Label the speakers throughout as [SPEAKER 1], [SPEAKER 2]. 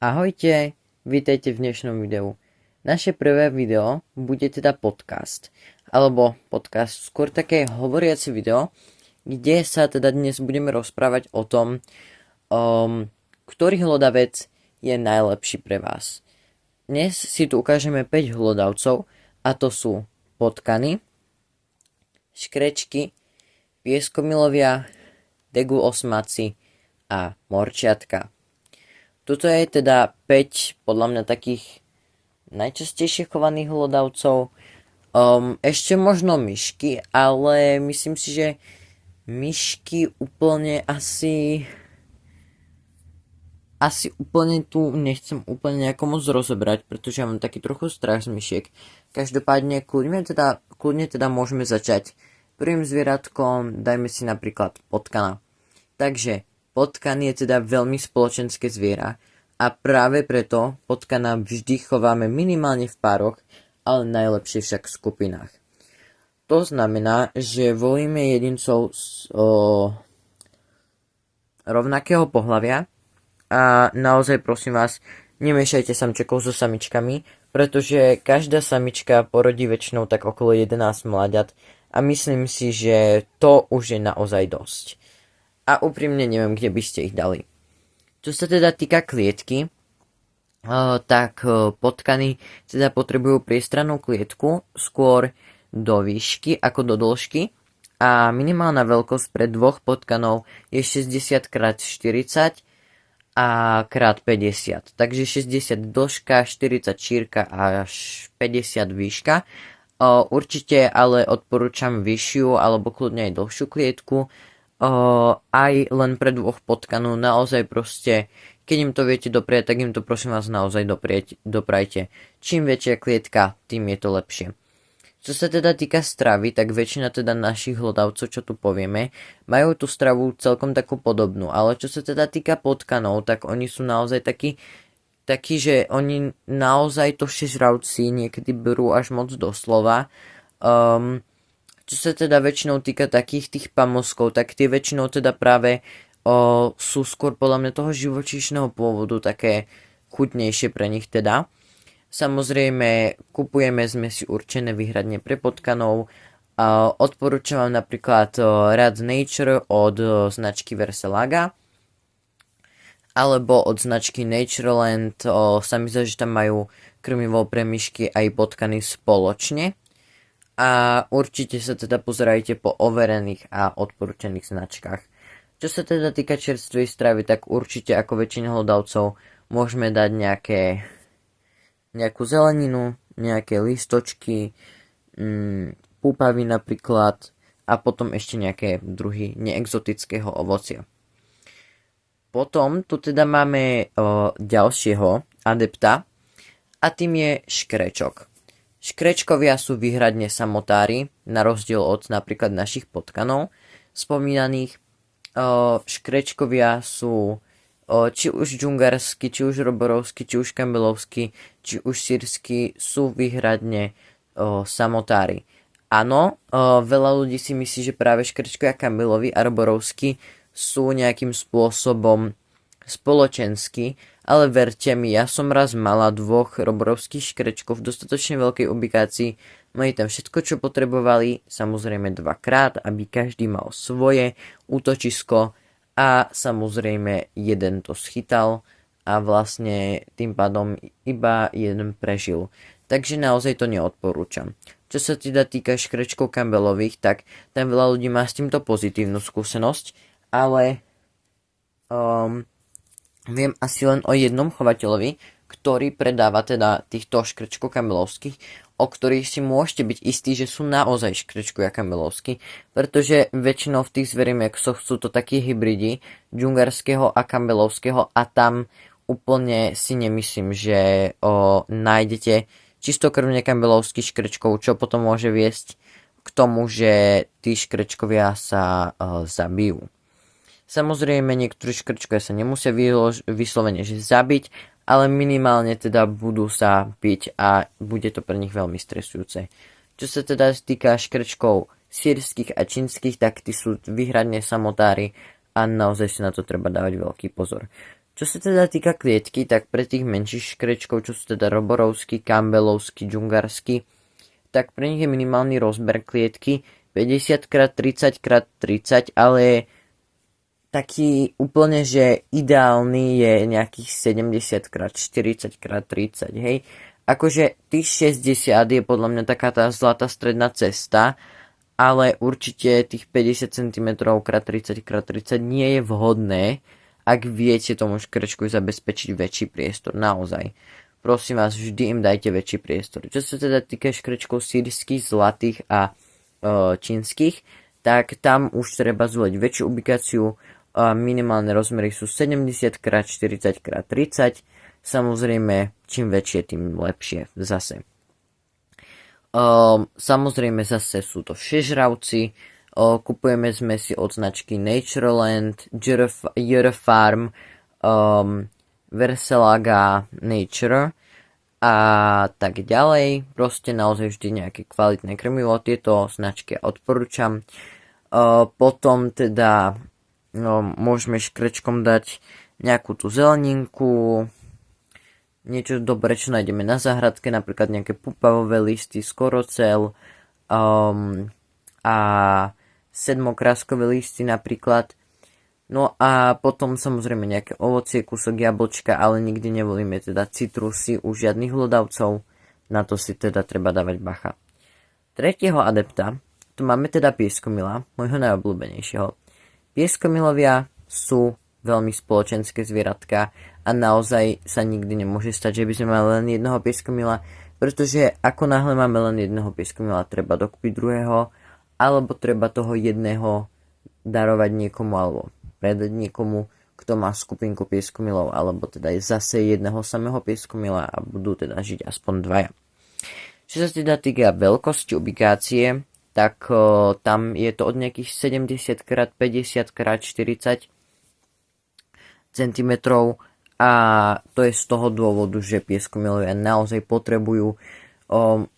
[SPEAKER 1] Ahojte, vítajte v dnešnom videu. Naše prvé video bude teda podcast, skôr také hovoriace video, kde sa teda dnes budeme rozprávať o tom, ktorý hlodavec je najlepší pre vás. Dnes si tu ukážeme 5 hlodavcov, a to sú potkany, škrečky, pieskomilovia, degu-osmaci a morčiatka. Toto je teda 5 podľa mňa takých najčastejšie chovaných hlodavcov. Ešte možno myšky, ale myslím si, že myšky úplne asi úplne tu nechcem úplne nejako moc rozobrať, pretože ja mám taký trochu strach z myšiek. Každopádne kľudne teda môžeme začať prvým zvieratkom, dajme si napríklad potkana. Takže potkan je teda veľmi spoločenské zviera a práve preto potkana vždy chováme minimálne v pároch, ale najlepšie však v skupinách. To znamená, že volíme jedincov z rovnakého pohlavia a naozaj prosím vás, nemiešajte samčekov so samičkami, pretože každá samička porodí väčšinou tak okolo 11 mláďat a myslím si, že to už je naozaj dosť. A úprimne neviem, kde by ste ich dali. Čo sa teda týka klietky, tak potkany teda potrebujú priestrannú klietku skôr do výšky ako do dĺžky a minimálna veľkosť pre dvoch potkanov je 60x40 a krát 50. Takže 60 dĺžka, 40 šírka a až 50 výška. Určite ale odporúčam vyššiu alebo kľudne aj dlhšiu klietku, aj len pre dvoch potkanov, naozaj proste, keď im to viete dopriať, tak im to prosím vás naozaj doprajte. Čím väčšia klietka, tým je to lepšie. Čo sa teda týka stravy, tak väčšina teda našich hlodavcov, čo tu povieme, majú tú stravu celkom takú podobnú, ale čo sa teda týka potkanov, tak oni sú naozaj takí, že oni naozaj to všežravci niekedy berú až moc doslova. Čo sa teda väčšinou týka takých tých pamoskov, tak tie väčšinou teda práve sú skôr podľa mňa toho živočíšneho pôvodu, také chutnejšie pre nich teda. Samozrejme, kupujeme zmesi určené výhradne pre potkanov. Odporúčam vám napríklad Rad Nature od značky Verselaga alebo od značky Natureland. Sa mi zdá, že tam majú krmivo pre myšky aj potkany spoločne. A určite sa teda pozerajte po overených a odporúčaných značkách. Čo sa teda týka čerstvej stravy, tak určite ako väčšina hlodavcov môžeme dať nejakú zeleninu, nejaké listočky, púpavy napríklad a potom ešte nejaké druhy neexotického ovocia. Potom tu teda máme ďalšieho adepta a tým je škrečok. Škrečkovia sú výhradne samotári, na rozdiel od napríklad našich potkanov spomínaných. Škrečkovia sú či už džungarskí, či už roborovskí, či už kambelovskí, či už sírsky, sú výhradne samotári. Áno, veľa ľudí si myslí, že práve škrečkovia kambelovi a roborovskí sú nejakým spôsobom spoločenský, ale verte mi, ja som raz mala 2 roborovských škrečkov v dostatočne veľkej ubikácii, mali tam všetko, čo potrebovali, samozrejme 2-krát, aby každý mal svoje útočisko a samozrejme jeden to schytal a vlastne tým pádom iba jeden prežil. Takže naozaj to neodporúčam. Čo sa teda týka škrečkov kambelových, tak tam veľa ľudí má s týmto pozitívnu skúsenosť, ale viem asi len o jednom chovateľovi, ktorý predáva teda týchto škrečkov kambelovských, o ktorých si môžete byť istí, že sú naozaj škrečkovia kambelovskí, pretože väčšinou v tých zverimexoch sú to takí hybridi džungarského a kambelovského a tam úplne si nemyslím, že nájdete čistokrvne kambelovských škrečkov, čo potom môže viesť k tomu, že tí škrečkovia sa zabijú. Samozrejme, niektorí škrečkovia sa nemusia vyslovene zabiť, ale minimálne teda budú sa biť a bude to pre nich veľmi stresujúce. Čo sa teda týka škrečkov sýrskych a čínskych, tak tí sú výhradne samotári a naozaj si na to treba dávať veľký pozor. Čo Čo sa teda týka klietky, tak pre tých menších škrečkov, čo sú teda roborovský, campbellovský, džungarský, tak pre nich je minimálny rozmer klietky 50x30x30, ale taký úplne, že ideálny je nejakých 70x40x30, hej. Akože tých 60 je podľa mňa taká tá zlatá stredná cesta, ale určite tých 50 cm x 30 x 30 nie je vhodné, ak viete tomu škrečku zabezpečiť väčší priestor, naozaj. Prosím vás, vždy im dajte väčší priestor. Čo sa teda týka škrečkov sýrskych, zlatých a čínskych, tak tam už treba zvoliť väčšiu ubikáciu. Minimálne rozmery sú 70x40x30. Samozrejme, čím väčšie, tým lepšie zase. Samozrejme zase sú to všežravci. Kupujeme zmesi od značky Natureland, Eurofarm, Verselaga, Nature a tak ďalej. Proste naozaj vždy nejaké kvalitné krmivo. Tieto značky odporúčam. Potom teda môžeme škrečkom dať nejakú tú zeleninku, niečo dobré, čo nájdeme na záhradke, napríklad nejaké pupavové listy, skorocel a sedmokráskové listy napríklad. No a potom samozrejme nejaké ovocie, kúsok jablčka, ale nikdy nevolíme teda citrusy u žiadnych hlodavcov, na to si teda treba dávať bacha. Tretieho adepta, tu máme teda pieskomila, môjho najobľúbenejšieho. Pieskomilovia sú veľmi spoločenské zvieratka a naozaj sa nikdy nemôže stať, že by sme mali len jedného pieskomila, pretože ako náhle máme len jedného pieskomila, treba dokúpiť druhého, alebo treba toho jedného darovať niekomu, alebo predať niekomu, kto má skupinku pieskomilov, alebo teda je zase jedného samého pieskomila a budú teda žiť aspoň dvaja. Čo sa teda týka veľkosti ubikácie, tak tam je to od nejakých 70x50x40 cm a to je z toho dôvodu, že pieskomilovia naozaj potrebujú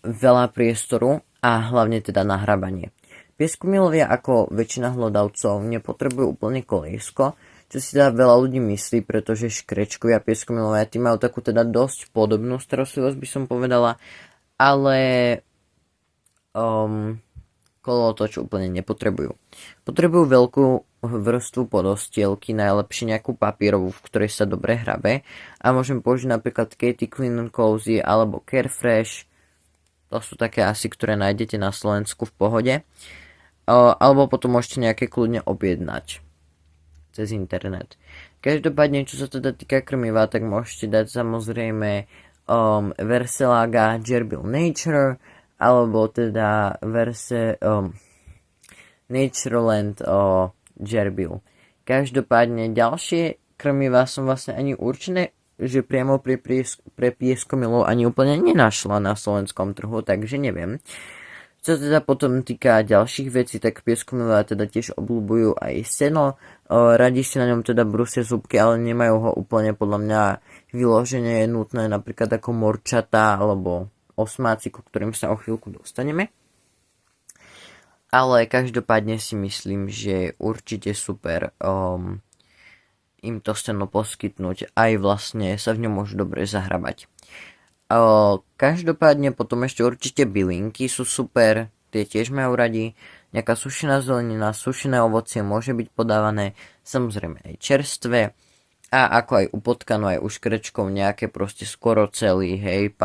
[SPEAKER 1] veľa priestoru a hlavne teda nahrabanie. Pieskomilovia ako väčšina hlodavcov nepotrebujú úplne koliesko, čo si teda veľa ľudí myslí, pretože škrečkovia pieskomilovia tí majú takú teda dosť podobnú starostlivosť, by som povedala, ale kolotoč úplne nepotrebujú. Potrebujú veľkú vrstvu podostielky, najlepšie nejakú papierovú, v ktorej sa dobre hrabe a môžem použiť napríklad Katie Clean & Cozy alebo Carefresh. To sú také asi, ktoré nájdete na Slovensku v pohode. Alebo potom môžete nejaké kľudne objednať cez internet. Každopádne, čo sa teda týka krmiva, tak môžete dať samozrejme Verselaga Gerbil Nature alebo teda Natureland Gerbil. Každopádne ďalšie krmivá som vlastne ani určené, že priamo pre pieskomilov ani úplne nenašla na slovenskom trhu, takže neviem. Čo teda potom týka ďalších vecí, tak pieskomilá teda tiež obľúbujú aj seno. Radi si na ňom teda brusia zúbky, ale nemajú ho úplne podľa mňa vyloženie nutné, napríklad ako morčatá alebo osmáci, ku ktorým sa o chvíľku dostaneme. Ale každopádne si myslím, že je určite super im to seno poskytnúť. Aj vlastne sa v ňom môžu dobre zahrabať. Každopádne potom ešte určite bylinky sú super, tie tiež majú radi. Nejaká sušená zelenina, sušené ovocie môže byť podávané, samozrejme aj čerstvé. A ako aj u potkanu, aj u škrečkov nejaké proste skorocely, hej,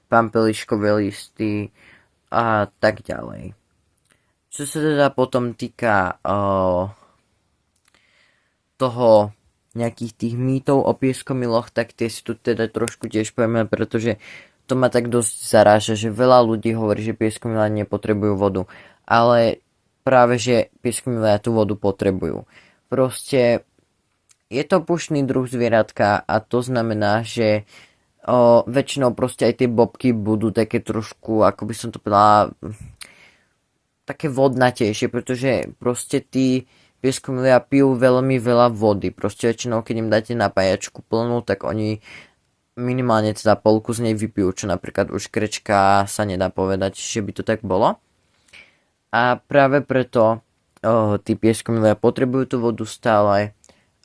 [SPEAKER 1] pampeliškové listy a tak ďalej. Čo sa teda potom týka toho nejakých tých mýtov o pieskomiloch, tak tie si tu teda trošku tiež povieme, pretože to ma tak dosť zaráža, že veľa ľudí hovorí, že pieskomilá nepotrebujú vodu, ale práve, že pieskomilá tú vodu potrebujú. Proste je to pušný druh zvieratka a to znamená, že väčšinou proste aj tie bobky budú také trošku, ako by som to povedala, také vodnatejšie, pretože proste tí pieskomilia pijú veľmi veľa vody. Proste väčšinou, keď im dáte napájačku plnú, tak oni minimálne teda polku z nej vypijú, čo napríklad už škrečka sa nedá povedať, že by to tak bolo. A práve preto tí pieskomilia potrebujú tú vodu stále.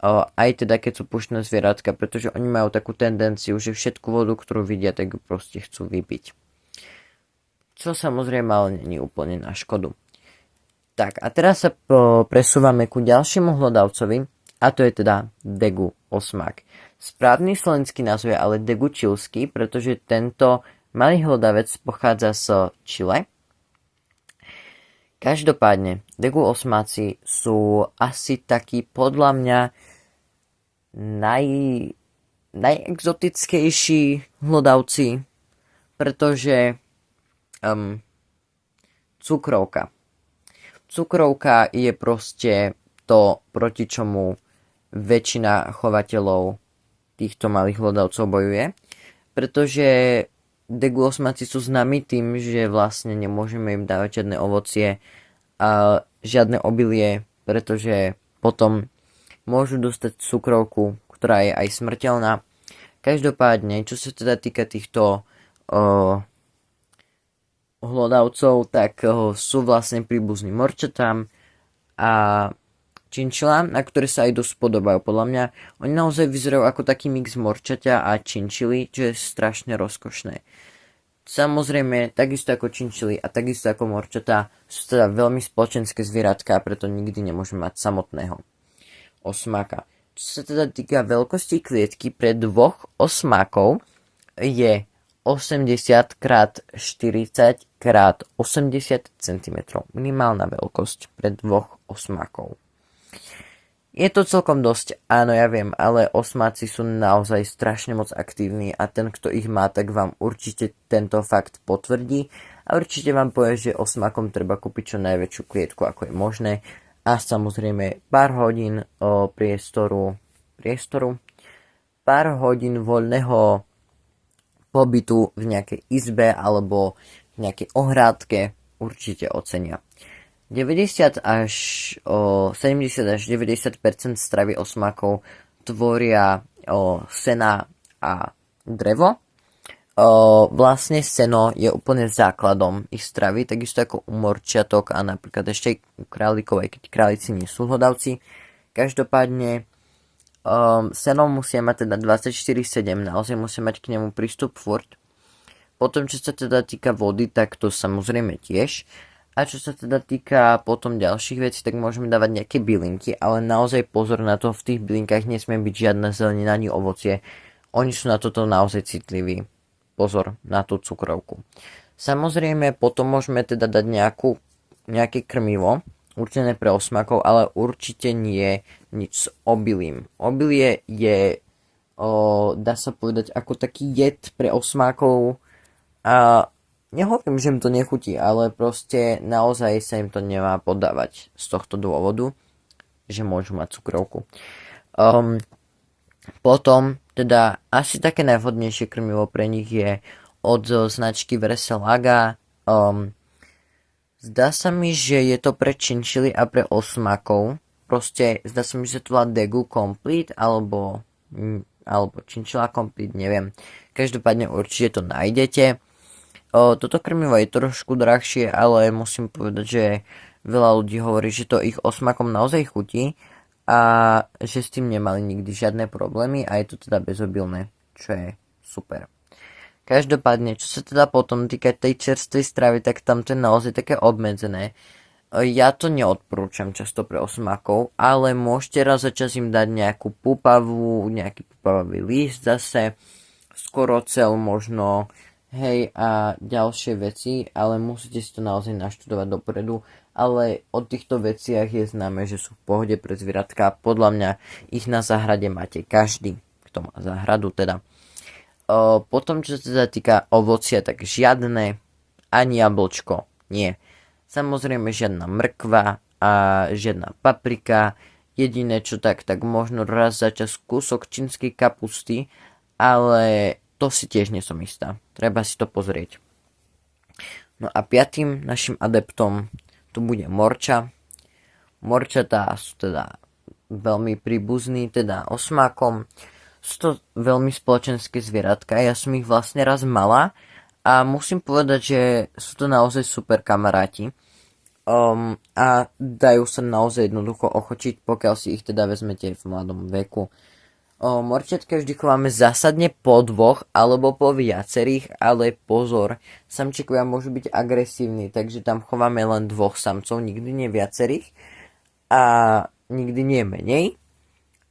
[SPEAKER 1] aj teda keď sú puštné zvieratka, pretože oni majú takú tendenciu, že všetku vodu, ktorú vidia, tak ju proste chcú vypiť. Čo samozrejme ale není úplne na škodu. Tak a teraz sa presúvame ku ďalšiemu hlodavcovi, a to je teda degu osmák. Správny slovenský názov je ale degu čilský, pretože tento malý hlodavec pochádza z Chile. Každopádne, degu osmáci sú asi takí podľa mňa najexotickejší hlodavci, pretože cukrovka. Cukrovka je proste to, proti čomu väčšina chovateľov týchto malých hlodavcov bojuje, pretože degu osmáci sú známi tým, že vlastne nemôžeme im dávať žiadne ovocie a žiadne obilie, pretože potom môžu dostať cukrovku, ktorá je aj smrteľná. Každopádne, čo sa teda týka týchto hlodavcov, tak sú vlastne príbuzní morčatám a činčilám, na ktoré sa aj dosť podobajú. Podľa mňa oni naozaj vyzerajú ako taký mix morčaťa a činčily, čo je strašne rozkošné. Samozrejme, takisto ako činčily a takisto ako morčatá sú teda veľmi spoločenské zvieratka, preto nikdy nemôžeme mať samotného osmáka. Čo sa teda týka veľkosti klietky pre dvoch osmákov je 80 x 40 x 80 cm. Minimálna veľkosť pre dvoch osmákov. Je to celkom dosť, áno, ja viem, ale osmáci sú naozaj strašne moc aktívni a ten, kto ich má, tak vám určite tento fakt potvrdí a určite vám povie, že osmákom treba kúpiť čo najväčšiu klietku, ako je možné a samozrejme pár hodín priestoru, pár hodín voľného pobytu v nejakej izbe alebo v nejakej ohrádke určite ocenia. 70 až 70 až 90% stravy osmákov tvoria sena a drevo. Vlastne seno je úplne základom ich stravy, takisto ako u morčiatok a napríklad ešte aj u králikov, aj keď králici nie sú hlodavci. Každopádne seno musia mať teda 24/7, naozaj musia mať k nemu prístup furt. Potom, čo sa teda týka vody, tak to samozrejme tiež. A čo sa teda týka potom ďalších vecí, tak môžeme dávať nejaké bylinky, ale naozaj pozor na to, v tých bylinkách nesmie byť žiadna zelenina ani ovocie. Oni sú na toto naozaj citliví. Pozor na tú cukrovku. Samozrejme, potom môžeme teda dať nejaké krmivo, určené pre osmákov, ale určite nie nič s obilím. Obilie je, dá sa povedať, ako taký jed pre osmákov a nehovorím, že im to nechutí, ale proste naozaj sa im to nemá podávať z tohto dôvodu, že môžu mať cukrovku. Potom, teda asi také najvhodnejšie krmivo pre nich je od značky Verselaga. Zdá sa mi, že je to pre činčily a pre osmákov. Proste zdá sa mi, že to volá Degu Complete alebo činčila Complete, neviem. Každopádne určite to nájdete. Toto krmivo je trošku drahšie, ale musím povedať, že veľa ľudí hovorí, že to ich osmakom naozaj chutí a že s tým nemali nikdy žiadne problémy a je to teda bezobilné, čo je super. Každopádne, čo sa teda potom týka tej čerstvej stravy, tak tam to je naozaj také obmedzené. Ja to neodporúčam často pre osmakov, ale môžete raz za čas im dať nejaký pupavý list zase, skoro cel možno, hej, a ďalšie veci, ale musíte si to naozaj naštudovať dopredu, ale o týchto veciach je známe, že sú v pohode pre zvieratka. Podľa mňa ich na záhrade máte každý, kto má záhradu teda. Potom, čo sa teda týka ovocia, tak žiadne, ani jablčko, nie. Samozrejme žiadna mrkva a žiadna paprika, jediné čo tak možno raz za čas kúsok čínskej kapusty, ale to si tiež nie som istá. Treba si to pozrieť. No a piatým našim adeptom tu bude morča. Morčatá sú teda veľmi príbuzní, teda osmákom. Sú to veľmi spoločenské zvieratka. Ja som ich vlastne raz mala a musím povedať, že sú to naozaj super kamaráti. A dajú sa naozaj jednoducho ochočiť, pokiaľ si ich teda vezmete v mladom veku. Morčiatka vždy chováme zásadne po dvoch alebo po viacerých, ale pozor, samčekovia môžu byť agresívni, takže tam chováme len dvoch samcov, nikdy nie viacerých a nikdy nie menej.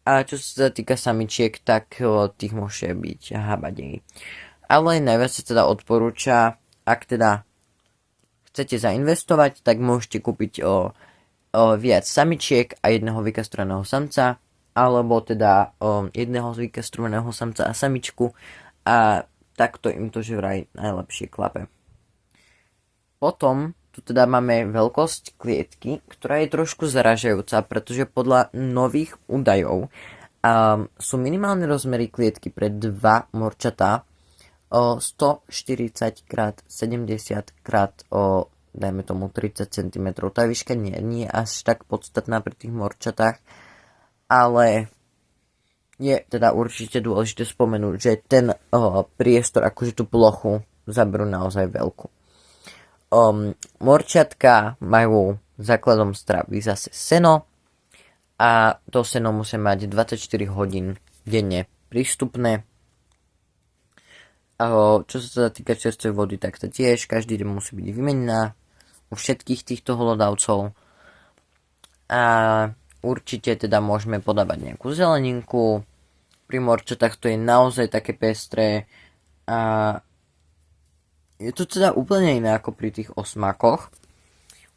[SPEAKER 1] A čo sa týka samičiek, tak tých môže byť habadej. Ale najviac sa teda odporúča, ak teda chcete zainvestovať, tak môžete kúpiť viac samičiek a jedného vykastrovaného samca, alebo teda jedného vykastrovaného samca a samičku a takto im to že vraj najlepšie klape. Potom tu teda máme veľkosť klietky, ktorá je trošku zaražajúca, pretože podľa nových údajov sú minimálne rozmery klietky pre dva morčatá 140 x 70 x dajme tomu 30 cm. Tá výška nie je až tak podstatná pri tých morčatách, ale je teda určite dôležité spomenúť, že ten priestor, akože tú plochu, zaberú naozaj veľkú. Morčatka majú základom stravy zase seno a to seno musí mať 24 hodín denne prístupné. Čo sa týka čerstvej vody, tak to tiež každý deň musí byť vymenená u všetkých týchto hlodavcov. A určite teda môžeme podávať nejakú zeleninku. Pri morčatách to je naozaj také pestré a je to teda úplne iné ako pri tých osmakoch.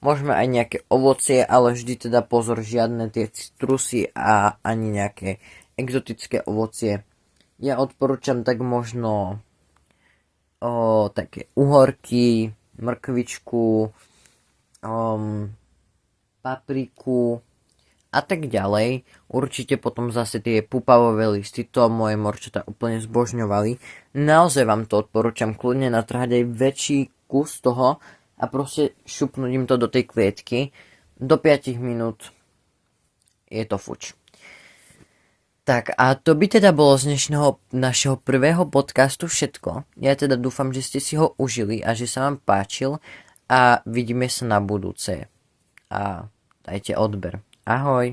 [SPEAKER 1] Môžeme aj nejaké ovocie, ale vždy teda pozor, žiadne tie citrusy a ani nejaké exotické ovocie. Ja odporúčam tak možno také uhorky, mrkvičku, papriku a tak ďalej. Určite potom zase tie pupavové listy, to moje morčatá úplne zbožňovali. Naozaj vám to odporúčam kľudne natrhať aj väčší kus toho a proste šupnúť im to do tej klietky. Do 5 minút je to fuč. Tak a to by teda bolo z dnešného našeho prvého podcastu všetko. Ja teda dúfam, že ste si ho užili a že sa vám páčil a vidíme sa na budúce. A dajte odber. Ahoj.